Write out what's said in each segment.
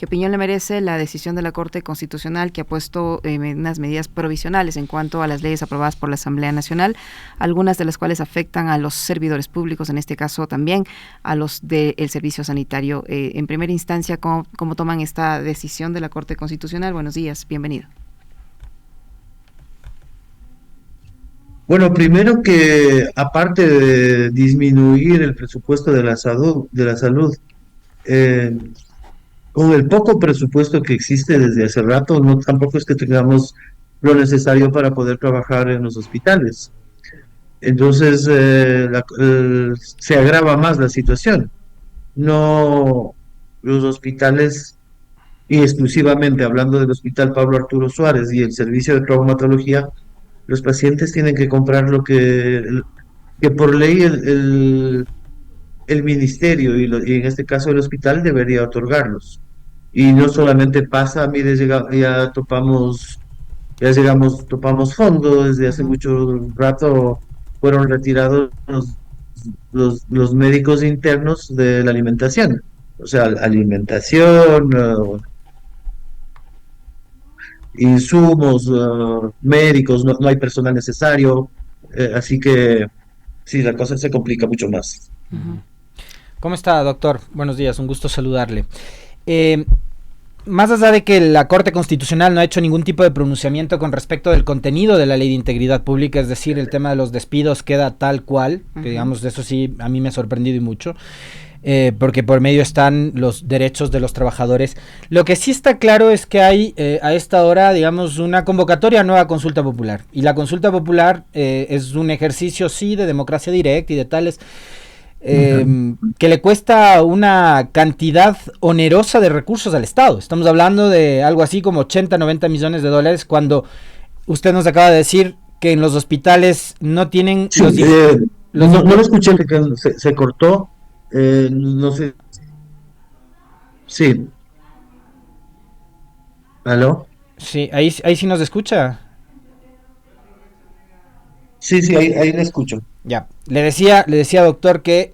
¿Qué opinión le merece la decisión de la Corte Constitucional que ha puesto unas medidas provisionales en cuanto a las leyes aprobadas por la Asamblea Nacional, algunas de las cuales afectan a los servidores públicos, en este caso también a los del servicio sanitario? En primera instancia, ¿cómo toman esta decisión de la Corte Constitucional? Buenos días, bienvenido. Bueno, primero que aparte de disminuir el presupuesto de la salud, eh, con el poco presupuesto que existe desde hace rato, no tampoco es que tengamos lo necesario para poder trabajar en los hospitales. Entonces, se agrava más la situación. No, los hospitales, y exclusivamente hablando del Hospital Pablo Arturo Suárez y el servicio de traumatología, los pacientes tienen que comprar que por ley el ministerio y en este caso el hospital debería otorgarlos. Y no solamente pasa, mire, topamos fondo, desde hace Ujú. mucho rato fueron retirados los médicos internos de la alimentación. O sea, alimentación, insumos, médicos, no hay personal necesario, así que sí, la cosa se complica mucho más. Ujú. ¿Cómo está, doctor? Buenos días, un gusto saludarle. Eh, Más allá de que la Corte Constitucional no ha hecho ningún tipo de pronunciamiento con respecto del contenido de la Ley de Integridad Pública, es decir, el tema de los despidos queda tal cual, que digamos, de eso sí a mí me ha sorprendido y mucho, porque por medio están los derechos de los trabajadores. Lo que sí está claro es que hay a esta hora, digamos, una convocatoria a nueva consulta popular, y la consulta popular es un ejercicio, sí, de democracia directa y de tales, que le cuesta una cantidad onerosa de recursos al Estado. Estamos hablando de algo así como 80, 90 millones de dólares, cuando usted nos acaba de decir que en los hospitales no tienen Sí, no lo escuché, que se cortó, no sé, sí, ¿aló? Sí, ahí sí nos escucha. Sí, sí, ahí le escucho. Ya, le decía doctor que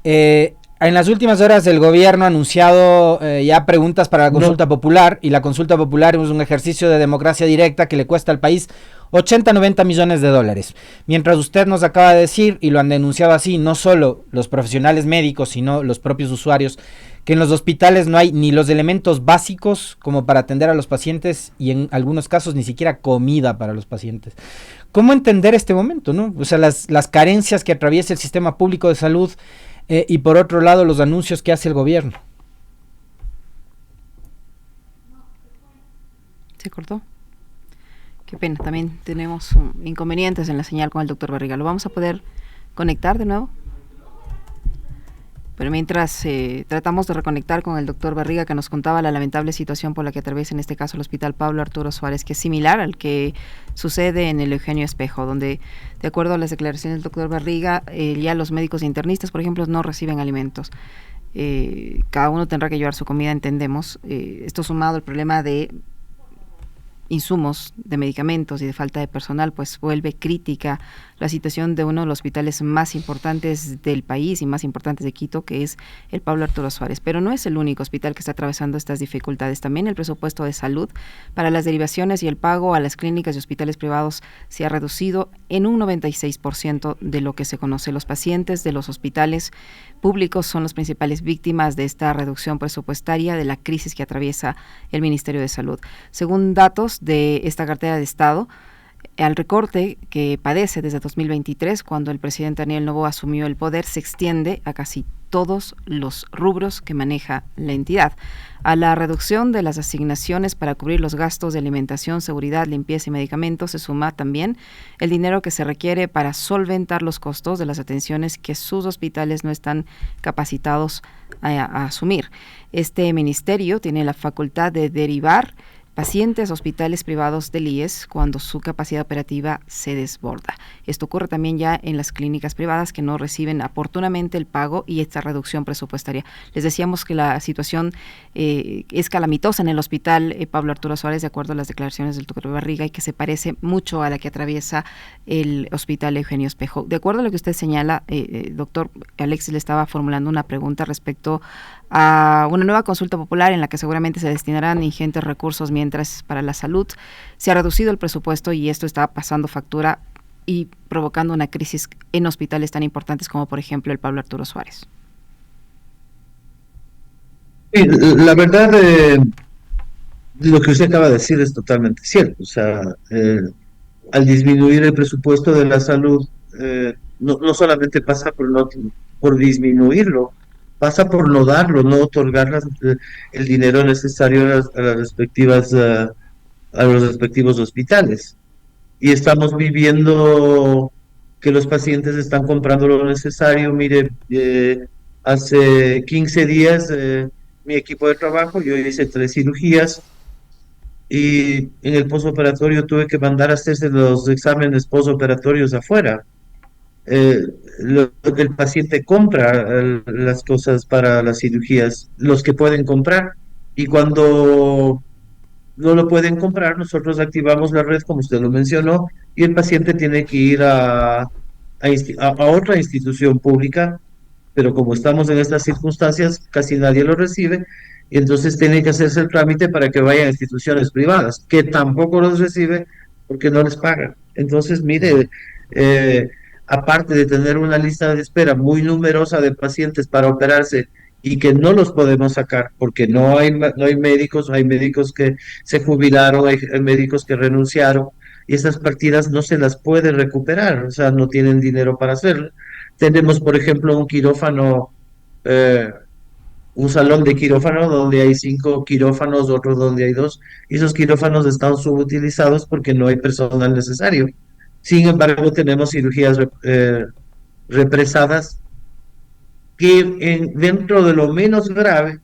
en las últimas horas el gobierno ha anunciado ya preguntas para la No, consulta popular, y la consulta popular es un ejercicio de democracia directa que le cuesta al país 80, 90 millones de dólares. Mientras usted nos acaba de decir, y lo han denunciado así, no solo los profesionales médicos, sino los propios usuarios, que en los hospitales no hay ni los elementos básicos como para atender a los pacientes, y en algunos casos ni siquiera comida para los pacientes. ¿Cómo entender este momento, no? O sea, las carencias que atraviesa el sistema público de salud, y por otro lado los anuncios que hace el gobierno. ¿Se cortó? Qué pena, también tenemos inconvenientes en la señal con el doctor Barriga. ¿Lo vamos a poder conectar de nuevo? Pero mientras tratamos de reconectar con el doctor Barriga, que nos contaba la lamentable situación por la que atraviesa en este caso el Hospital Pablo Arturo Suárez, que es similar al que sucede en el Eugenio Espejo, donde, de acuerdo a las declaraciones del doctor Barriga, ya los médicos internistas, por ejemplo, no reciben alimentos. Cada uno tendrá que llevar su comida, entendemos. Esto sumado al problema de insumos, de medicamentos y de falta de personal, pues vuelve crítica la situación de uno de los hospitales más importantes del país y más importantes de Quito, que es el Pablo Arturo Suárez. Pero no es el único hospital que está atravesando estas dificultades. También el presupuesto de salud para las derivaciones y el pago a las clínicas y hospitales privados se ha reducido en un 96% de lo que se conoce. Los pacientes de los hospitales públicos son las principales víctimas de esta reducción presupuestaria, de la crisis que atraviesa el Ministerio de Salud. Según datos de esta cartera de Estado, al recorte que padece desde 2023, cuando el presidente Daniel Noboa asumió el poder, se extiende a casi todos los rubros que maneja la entidad. A la reducción de las asignaciones para cubrir los gastos de alimentación, seguridad, limpieza y medicamentos se suma también el dinero que se requiere para solventar los costos de las atenciones que sus hospitales no están capacitados a asumir. Este ministerio tiene la facultad de derivar pacientes a hospitales privados del IES cuando su capacidad operativa se desborda. Esto ocurre también ya en las clínicas privadas que no reciben oportunamente el pago y esta reducción presupuestaria. Les decíamos que la situación es calamitosa en el hospital Pablo Arturo Suárez, de acuerdo a las declaraciones del doctor Barriga, y que se parece mucho a la que atraviesa el hospital Eugenio Espejo. De acuerdo a lo que usted señala, doctor, Alexis le estaba formulando una pregunta respecto a una nueva consulta popular en la que seguramente se destinarán ingentes recursos, mientras para la salud se ha reducido el presupuesto y esto está pasando factura y provocando una crisis en hospitales tan importantes como por ejemplo el Pablo Arturo Suárez. Sí, la verdad, lo que usted acaba de decir es totalmente cierto. O sea, al disminuir el presupuesto de la salud, no solamente pasa por disminuirlo, pasa por no darlo, no otorgar el dinero necesario a las respectivas, a los respectivos hospitales. Y estamos viviendo que los pacientes están comprando lo necesario. Mire, hace 15 días mi equipo de trabajo, yo hice 3 cirugías y en el posoperatorio tuve que mandar a hacerse los exámenes posoperatorios afuera. Eh, el paciente compra las cosas para las cirugías, los que pueden comprar, y cuando no lo pueden comprar, nosotros activamos la red, como usted lo mencionó, y el paciente tiene que ir a otra institución pública, pero como estamos en estas circunstancias, casi nadie lo recibe, y entonces tiene que hacerse el trámite para que vaya a instituciones privadas, que tampoco los recibe porque no les pagan. Entonces, mire, eh, aparte de tener una lista de espera muy numerosa de pacientes para operarse y que no los podemos sacar porque no hay médicos, hay médicos que se jubilaron, hay médicos que renunciaron, y esas partidas no se las puede recuperar, o sea, no tienen dinero para hacerlo. Tenemos, por ejemplo, un quirófano, eh, un salón de quirófano donde hay 5 quirófanos, otro donde hay 2, y esos quirófanos están subutilizados porque no hay personal necesario. Sin embargo, tenemos cirugías represadas que dentro de lo menos grave,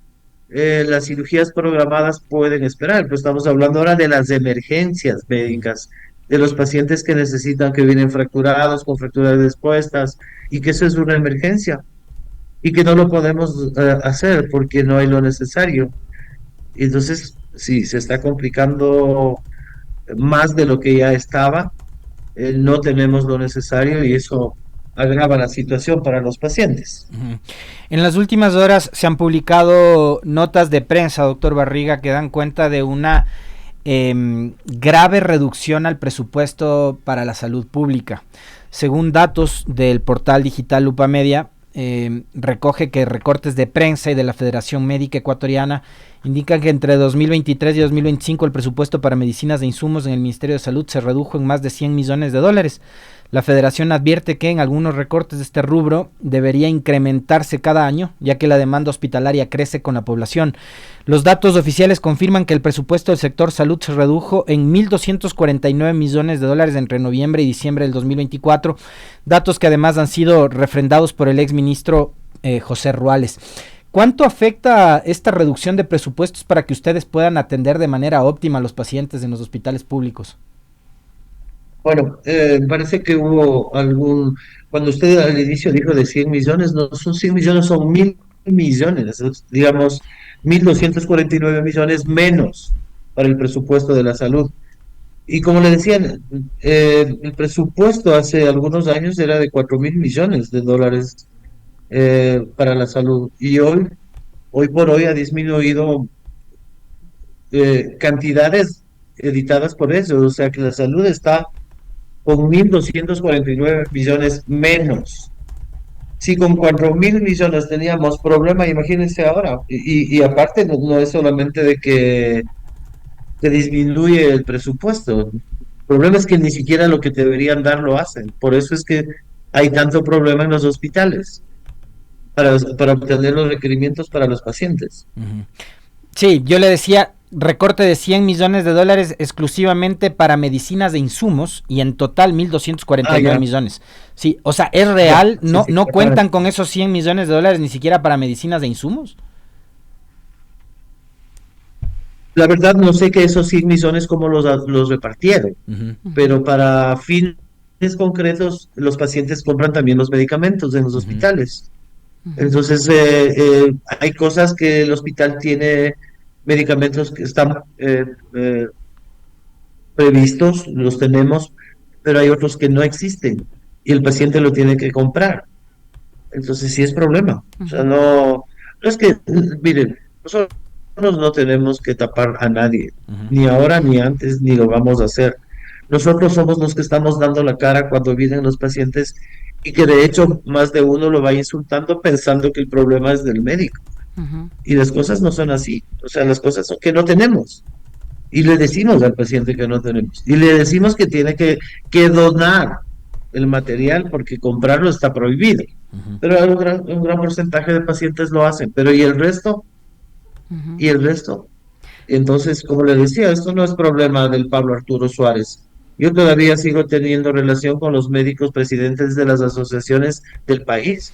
las cirugías programadas pueden esperar, pues estamos hablando ahora de las emergencias médicas, de los pacientes que necesitan, que vienen fracturados, con fracturas expuestas, y que eso es una emergencia, y que no lo podemos hacer porque no hay lo necesario. Y entonces, sí, se está complicando más de lo que ya estaba, no tenemos lo necesario y eso agrava la situación para los pacientes. En las últimas horas se han publicado notas de prensa, doctor Barriga, que dan cuenta de una grave reducción al presupuesto para la salud pública. Según datos del portal digital Lupa Media, recoge que recortes de prensa y de la Federación Médica Ecuatoriana indican que entre 2023 y 2025 el presupuesto para medicinas e insumos en el Ministerio de Salud se redujo en más de 100 millones de dólares. La Federación advierte que en algunos recortes de este rubro debería incrementarse cada año, ya que la demanda hospitalaria crece con la población. Los datos oficiales confirman que el presupuesto del sector salud se redujo en 1.249 millones de dólares entre noviembre y diciembre del 2024, datos que además han sido refrendados por el exministro José Ruales. ¿Cuánto afecta esta reducción de presupuestos para que ustedes puedan atender de manera óptima a los pacientes en los hospitales públicos? Bueno, parece que hubo cuando usted al inicio dijo de 100 millones, no son 100 millones, son 1.000 millones, digamos, 1.249 millones menos para el presupuesto de la salud. Y como le decían, el presupuesto hace algunos años era de 4.000 millones de dólares para la salud, y hoy por hoy ha disminuido cantidades editadas por eso, o sea que la salud está con 1.249 millones menos. Si con 4.000 millones teníamos problema, imagínense ahora. Y aparte no es solamente de que disminuye el presupuesto. El problema es que ni siquiera lo que deberían dar lo hacen. Por eso es que hay tanto problema en los hospitales para obtener los requerimientos para los pacientes. Uh-huh. Sí, yo le decía recorte de 100 millones de dólares exclusivamente para medicinas e insumos y en total 1.249 millones. Sí, o sea, ¿es real? Sí, ¿No cuentan con esos 100 millones de dólares ni siquiera para medicinas e insumos? La verdad no sé que esos 100 millones cómo los repartieron, pero para fines concretos los pacientes compran también los medicamentos en los hospitales. Entonces hay cosas que el hospital tiene, medicamentos que están previstos, los tenemos, pero hay otros que no existen y el paciente lo tiene que comprar. Entonces sí es problema. O sea, no, Es que, miren, nosotros no tenemos que tapar a nadie, Ujú, ni ahora, ni antes, ni lo vamos a hacer. Nosotros somos los que estamos dando la cara cuando vienen los pacientes y que de hecho más de uno lo va insultando pensando que el problema es del médico. ujú, Y las cosas no son así. O sea, las cosas son que no tenemos. Y le decimos al paciente que no tenemos. Y le decimos que tiene que donar el material porque comprarlo está prohibido. ujú, Pero un gran porcentaje de pacientes lo hacen. Pero ¿y el resto? ujú. ¿Y el resto? Entonces, como le decía, esto no es problema del Pablo Arturo Suárez. Yo todavía sigo teniendo relación con los médicos presidentes de las asociaciones del país,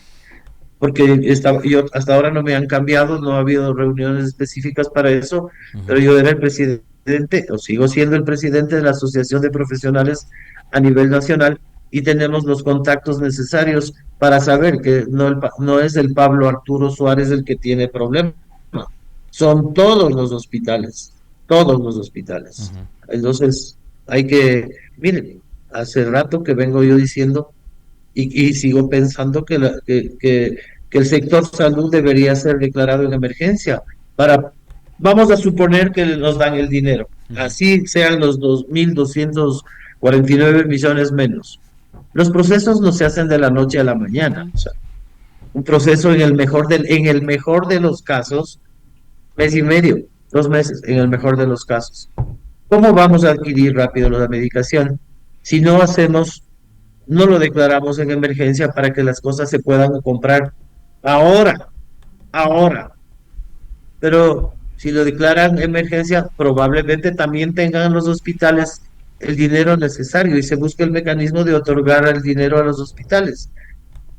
porque yo hasta ahora no me han cambiado, no ha habido reuniones específicas para eso, ujú, pero yo era el presidente, o sigo siendo el presidente de la Asociación de Profesionales a nivel nacional, y tenemos los contactos necesarios para saber que no es el Pablo Arturo Suárez el que tiene problemas, son todos los hospitales, todos los hospitales. ujú. Entonces, miren, hace rato que vengo yo diciendo y sigo pensando que el sector salud debería ser declarado en emergencia vamos a suponer que nos dan el dinero, Ujú, así sean los 2.249 millones menos. Los procesos no se hacen de la noche a la mañana, Ujú, o sea, un proceso en el mejor de los casos, mes y medio, 2 meses, en el mejor de los casos. ¿Cómo vamos a adquirir rápido la medicación si no lo declaramos en emergencia para que las cosas se puedan comprar ahora, ahora? Pero si lo declaran emergencia, probablemente también tengan los hospitales el dinero necesario y se busque el mecanismo de otorgar el dinero a los hospitales.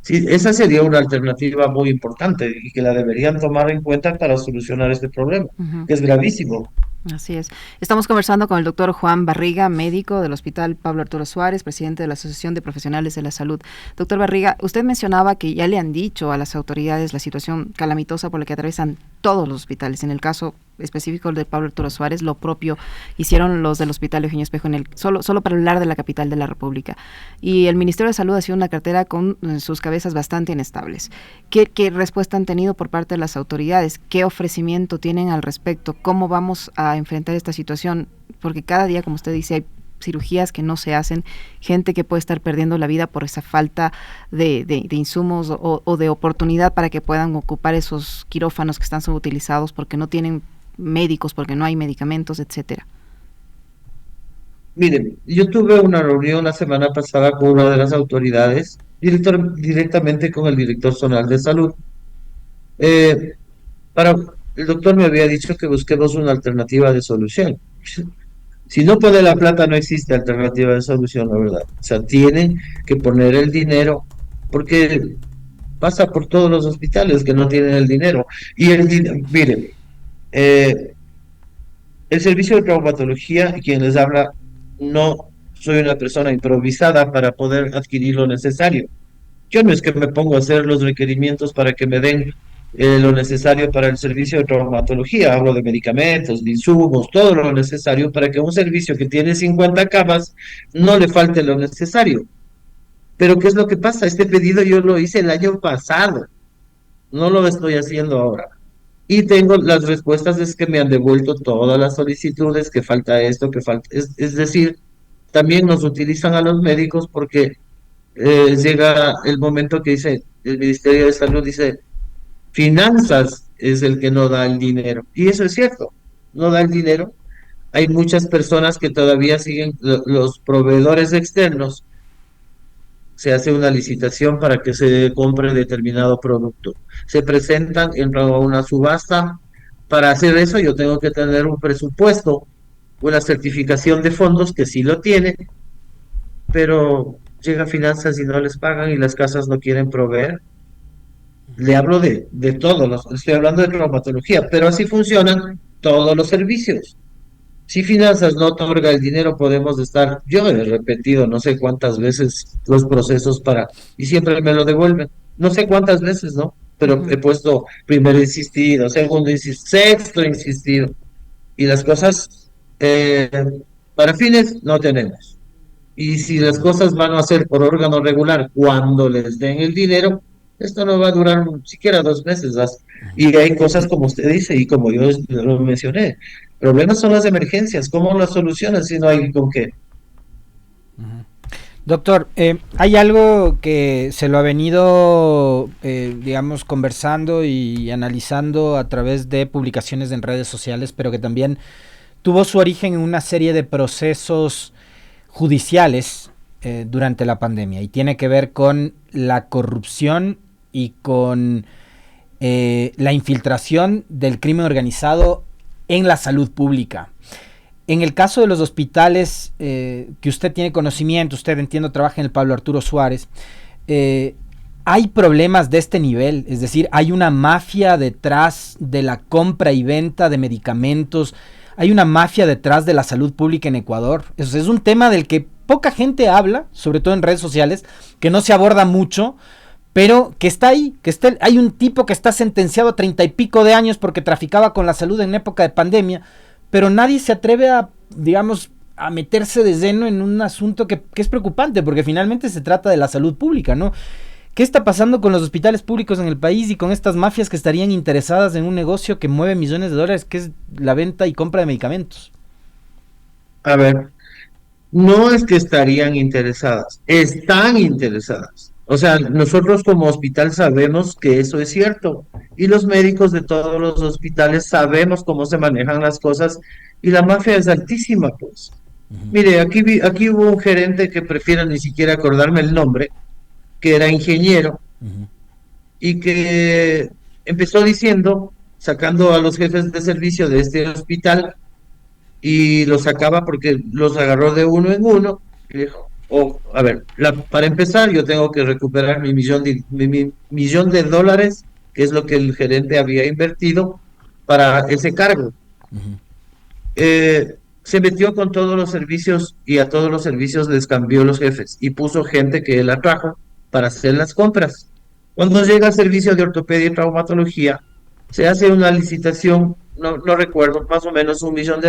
Sí, esa sería una alternativa muy importante y que la deberían tomar en cuenta para solucionar este problema, ujú. que es gravísimo. Así es. Estamos conversando con el doctor Juan Barriga, médico del Hospital Pablo Arturo Suárez, presidente de la Asociación de Profesionales de la Salud. Doctor Barriga, usted mencionaba que ya le han dicho a las autoridades la situación calamitosa por la que atraviesan todos los hospitales. En el caso específico del Pablo Arturo Suárez, lo propio hicieron los del Hospital Eugenio Espejo, solo para hablar de la capital de la República. Y el Ministerio de Salud ha sido una cartera con sus cabezas bastante inestables. ¿Qué respuesta han tenido por parte de las autoridades? ¿Qué ofrecimiento tienen al respecto? ¿Cómo vamos a enfrentar esta situación? Porque cada día, como usted dice, hay cirugías que no se hacen, gente que puede estar perdiendo la vida por esa falta de insumos o de oportunidad para que puedan ocupar esos quirófanos que están subutilizados porque no tienen médicos, porque no hay medicamentos, etcétera. Miren, yo tuve una reunión la semana pasada con una de las autoridades, directamente con el director zonal de salud. Eh, el doctor me había dicho que busquemos una alternativa de solución. Si no pone la plata, no existe alternativa de solución, la verdad. O sea, tienen que poner el dinero, porque pasa por todos los hospitales que no tienen el dinero. Y miren, eh, el servicio de traumatología, quien les habla, no soy una persona improvisada para poder adquirir lo necesario. Yo no es que me pongo a hacer los requerimientos para que me den lo necesario para el servicio de traumatología. Hablo de medicamentos, de insumos, todo lo necesario para que un servicio que tiene 50 camas no le falte lo necesario. Pero ¿qué es lo que pasa? Este pedido yo lo hice el año pasado, no lo estoy haciendo ahora. Y tengo las respuestas es que me han devuelto todas las solicitudes, que falta esto, que falta. Es decir, también nos utilizan a los médicos porque llega el momento que dice, el Ministerio de Salud dice, finanzas es el que no da el dinero. Y eso es cierto, no da el dinero. Hay muchas personas que todavía siguen, los proveedores externos, se hace una licitación para que se compre determinado producto. Se presentan en una subasta. Para hacer eso yo tengo que tener un presupuesto, una certificación de fondos que sí lo tiene, pero llega a finanzas y no les pagan y las casas no quieren proveer. Le hablo de todos estoy hablando de traumatología, pero así funcionan todos los servicios. Si finanzas no otorga el dinero, podemos estar, yo he repetido no sé cuántas veces los procesos y siempre me lo devuelven. No sé cuántas veces, ¿no? Pero Ujú, he puesto primero insistido, segundo insistido, sexto insistido. Y las cosas, para fines, no tenemos. Y si las cosas van a ser por órgano regular cuando les den el dinero, Esto no va a durar siquiera 2 meses. Y hay cosas como usted dice y como yo lo mencioné. Problemas son las emergencias. ¿Cómo las solucionas si no hay con qué? Doctor, hay algo que se lo ha venido, digamos, conversando y analizando a través de publicaciones en redes sociales, pero que también tuvo su origen en una serie de procesos judiciales durante la pandemia y tiene que ver con la corrupción y con la infiltración del crimen organizado en la salud pública. En el caso de los hospitales que usted tiene conocimiento, usted entiendo trabaja en el Pablo Arturo Suárez, hay problemas de este nivel, es decir, hay una mafia detrás de la compra y venta de medicamentos, hay una mafia detrás de la salud pública en Ecuador. Eso es un tema del que poca gente habla, sobre todo en redes sociales, que no se aborda mucho, pero que está ahí, hay un tipo que está sentenciado a 30 y pico de años porque traficaba con la salud en época de pandemia, pero nadie se atreve a, digamos, a meterse de lleno en un asunto que es preocupante, porque finalmente se trata de la salud pública, ¿no? ¿Qué está pasando con los hospitales públicos en el país y con estas mafias que estarían interesadas en un negocio que mueve millones de dólares, que es la venta y compra de medicamentos? A ver, no es que estarían interesadas, están interesadas. O sea, nosotros como hospital sabemos que eso es cierto y los médicos de todos los hospitales sabemos cómo se manejan las cosas y la mafia es altísima, pues. Mire, aquí hubo un gerente que prefiero ni siquiera acordarme el nombre, que era ingeniero y que empezó diciendo, sacando a los jefes de servicio de este hospital y los sacaba porque los agarró de uno en uno y dijo, oh, a ver, para empezar yo tengo que recuperar mi millón de dólares, que es lo que el gerente había invertido para ese cargo. Se metió con todos los servicios y a todos los servicios les cambió los jefes y puso gente que él atrajo para hacer las compras. Cuando llega al servicio de ortopedia y traumatología, se hace una licitación, no recuerdo, más o menos $1 millón.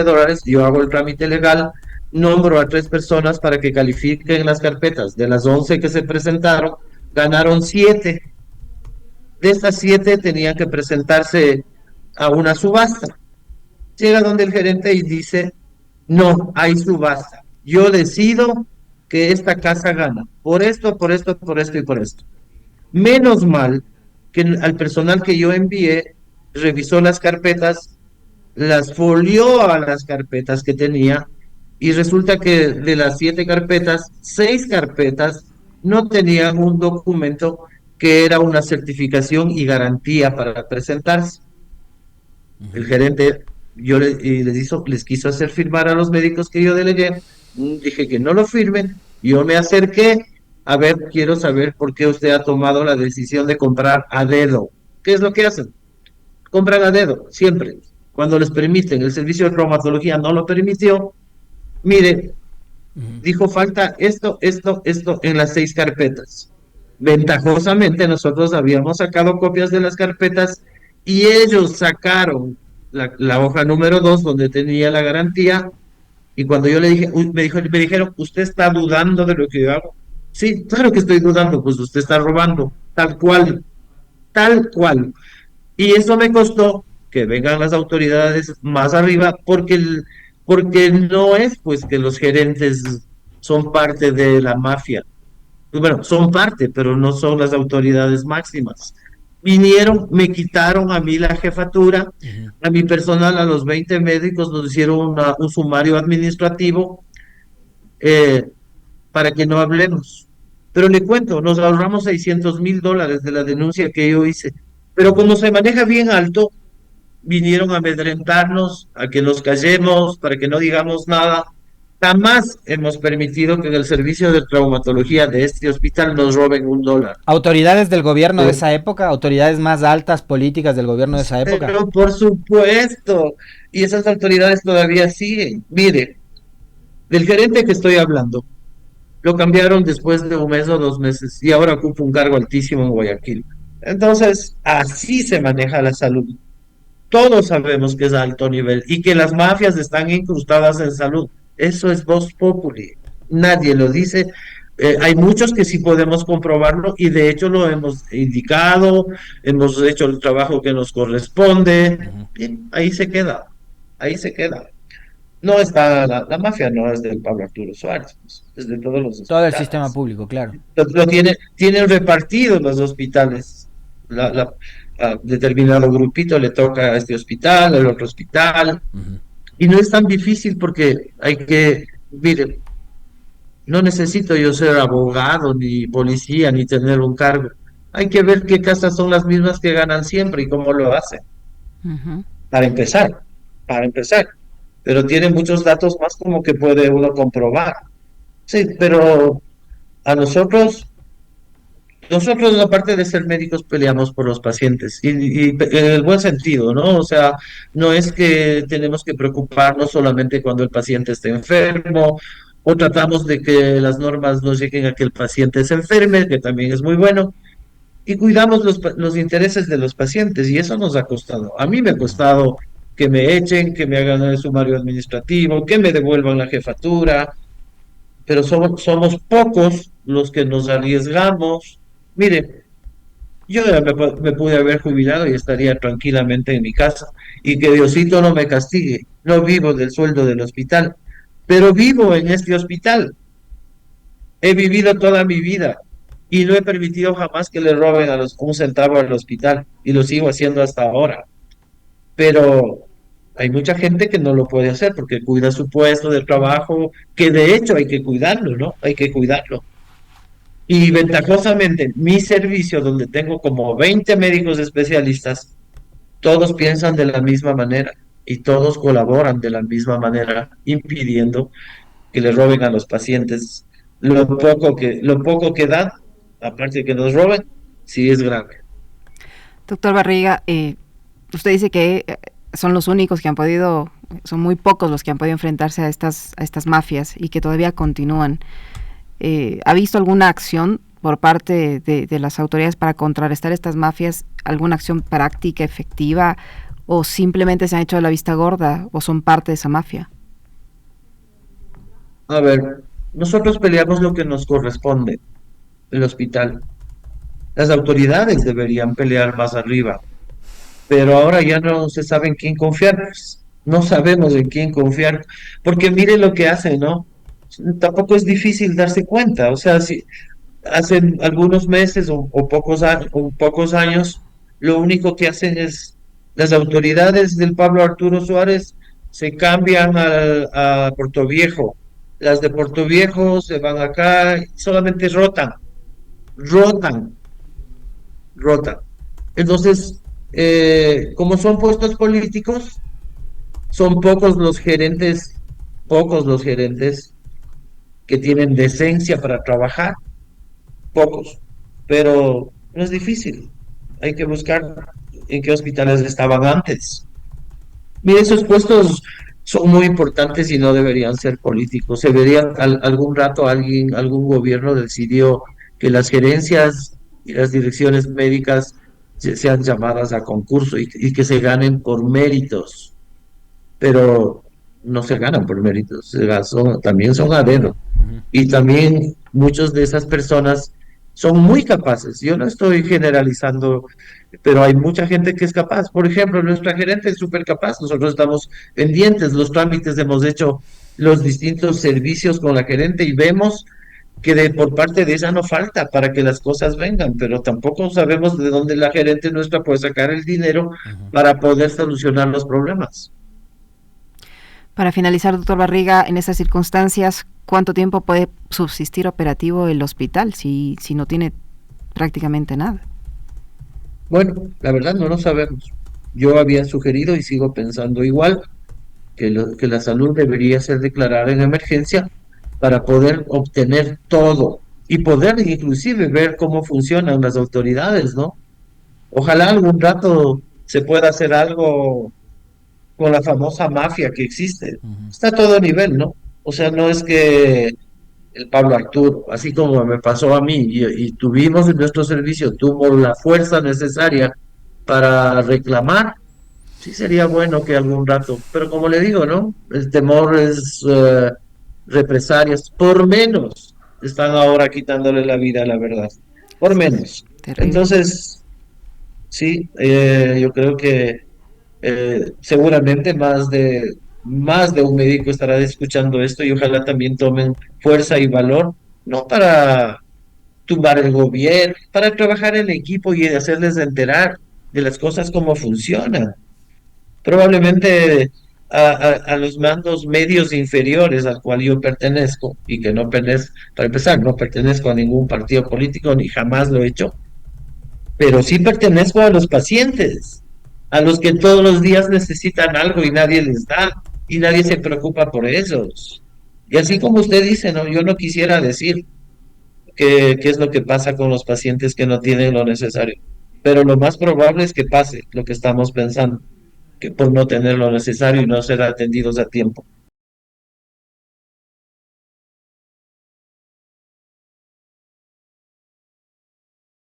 Yo hago el trámite legal, nombro a 3 personas para que califiquen las carpetas. De las 11 que se presentaron, ganaron 7. De estas 7 tenían que presentarse a una subasta. Llega donde el gerente y dice, no, hay subasta. Yo decido que esta casa gana. Por esto, por esto, por esto y por esto. Menos mal que al personal que yo envié revisó las carpetas, las folió a las carpetas que tenía y resulta que de las 7 carpetas, 6 carpetas no tenían un documento que era una certificación y garantía para presentarse. El gerente les quiso hacer firmar a los médicos que yo delegué. Dije que no lo firmen. Yo me acerqué. A ver, quiero saber por qué usted ha tomado la decisión de comprar a dedo. ¿Qué es lo que hacen? Compran a dedo, siempre. Cuando les permiten. El servicio de traumatología no lo permitió. Mire, dijo falta esto en las 6 carpetas. Ventajosamente nosotros habíamos sacado copias de las carpetas y ellos sacaron la hoja número 2 donde tenía la garantía y cuando yo le dije, me dijeron, ¿usted está dudando de lo que yo hago? Sí, claro que estoy dudando, pues usted está robando, tal cual, tal cual. Y eso me costó que vengan las autoridades más arriba porque no es pues que los gerentes son parte de la mafia. Bueno, son parte, pero no son las autoridades máximas. Vinieron, me quitaron a mí la jefatura, a mi personal, a los 20 médicos, nos hicieron un sumario administrativo eh, para que no hablemos. Pero le cuento, nos ahorramos $600,000 de la denuncia que yo hice. Pero como se maneja bien alto, vinieron a amedrentarnos, a que nos callemos, para que no digamos nada. Jamás hemos permitido que en el servicio de traumatología de este hospital nos roben $1. ¿Autoridades del gobierno de Pero, esa época? ¿Autoridades más altas políticas del gobierno de esa época? pero por supuesto, y esas autoridades todavía siguen. Mire, del gerente que estoy hablando, lo cambiaron después de 1 mes o 2 meses y ahora ocupa un cargo altísimo en Guayaquil. Entonces, así se maneja la salud. Todos sabemos que es a alto nivel y que las mafias están incrustadas en salud. Eso es vox populi. Nadie lo dice. Hay muchos que sí podemos comprobarlo y de hecho lo hemos indicado, hemos hecho el trabajo que nos corresponde, Ujú. y ahí se queda, ahí se queda. No está, la mafia no es del Pablo Arturo Suárez, pues, es de todos los Todo el sistema hospitales. público, claro. Tienen repartidos los hospitales. A determinado grupito le toca a este hospital, al otro hospital, Ujú. y no es tan difícil porque hay que, miren, no necesito yo ser abogado, ni policía, ni tener un cargo. Hay que ver qué casas son las mismas que ganan siempre y cómo lo hacen, Ujú. para empezar, para empezar. Pero tiene muchos datos más como que puede uno comprobar. Sí, pero a nosotros, aparte de ser médicos, peleamos por los pacientes y en el buen sentido, ¿no? O sea, no es que tenemos que preocuparnos solamente cuando el paciente esté enfermo o tratamos de que las normas no lleguen a que el paciente se enferme, que también es muy bueno, y cuidamos los intereses de los pacientes y eso nos ha costado. A mí me ha costado que me echen, que me hagan el sumario administrativo, que me devuelvan la jefatura, pero somos pocos los que nos arriesgamos. Mire, yo ya me pude haber jubilado y estaría tranquilamente en mi casa y que Diosito no me castigue. No vivo del sueldo del hospital, pero vivo en este hospital. He vivido toda mi vida y no he permitido jamás que le roben un centavo al hospital y lo sigo haciendo hasta ahora. Pero hay mucha gente que no lo puede hacer porque cuida su puesto de trabajo, que de hecho hay que cuidarlo, ¿no? Hay que cuidarlo. Y ventajosamente, mi servicio, donde tengo como 20 médicos especialistas, todos piensan de la misma manera y todos colaboran de la misma manera, impidiendo que le roben a los pacientes lo poco que dan, aparte de que nos roben, sí es grave. Doctor Barriga, usted dice que son los únicos que han podido, son muy pocos los que han podido enfrentarse a estas mafias y que todavía continúan. ¿Ha visto alguna acción por parte de las autoridades para contrarrestar estas mafias? ¿Alguna acción práctica, efectiva? ¿O simplemente se han hecho de la vista gorda o son parte de esa mafia? A ver, nosotros peleamos lo que nos corresponde, el hospital. Las autoridades deberían pelear más arriba, pero ahora ya no se sabe en quién confiar, pues. No sabemos en quién confiar, porque mire lo que hacen, ¿no? Tampoco es difícil darse cuenta, o sea, si hace algunos meses o pocos años, lo único que hacen es las autoridades del Pablo Arturo Suárez se cambian a Puerto Viejo, las de Puerto Viejo se van acá, solamente rotan, rotan. Entonces, como son puestos políticos, son pocos los gerentes que tienen decencia para trabajar, pocos, pero no es difícil. Hay que buscar en qué hospitales estaban antes. Mire, esos puestos son muy importantes y no deberían ser políticos. Algún rato algún gobierno decidió que las gerencias y las direcciones médicas sean llamadas a concurso y que se ganen por méritos, pero no se ganan por méritos, también son a dedo. Ujú. Y también muchas de esas personas son muy capaces. Yo no estoy generalizando, pero hay mucha gente que es capaz. Por ejemplo, nuestra gerente es súper capaz. Nosotros estamos pendientes, los trámites, hemos hecho los distintos servicios con la gerente y vemos que por parte de ella no falta para que las cosas vengan, pero tampoco sabemos de dónde la gerente nuestra puede sacar el dinero Ujú. para poder solucionar los problemas. Para finalizar, doctor Barriga, en estas circunstancias, ¿cuánto tiempo puede subsistir operativo el hospital si no tiene prácticamente nada? Bueno, la verdad no lo sabemos. Yo había sugerido y sigo pensando igual que la salud debería ser declarada en emergencia para poder obtener todo y poder inclusive ver cómo funcionan las autoridades, ¿no? Ojalá algún rato se pueda hacer algo con la famosa mafia que existe. Ujú. Está a todo nivel, ¿no? O sea, no es que el Pablo Arturo, así como me pasó a mí, y tuvimos en nuestro servicio, tuvo la fuerza necesaria para reclamar. Sí, sería bueno que algún rato, pero como le digo, ¿no? El temor es represalias, por menos están ahora quitándole la vida, la verdad, por menos. Terrible. Entonces, sí, yo creo que seguramente más de un médico estará escuchando esto y ojalá también tomen fuerza y valor, no para tumbar el gobierno, para trabajar en equipo y hacerles enterar de las cosas como funcionan. Probablemente a los mandos medios inferiores al cual yo pertenezco y que no pertenezco, para empezar, no pertenezco a ningún partido político ni jamás lo he hecho, pero sí pertenezco a los pacientes, a los que todos los días necesitan algo y nadie les da y nadie se preocupa por ellos. Y así como usted dice, no, yo no quisiera decir qué es lo que pasa con los pacientes que no tienen lo necesario, pero lo más probable es que pase lo que estamos pensando, que por no tener lo necesario y no ser atendidos a tiempo.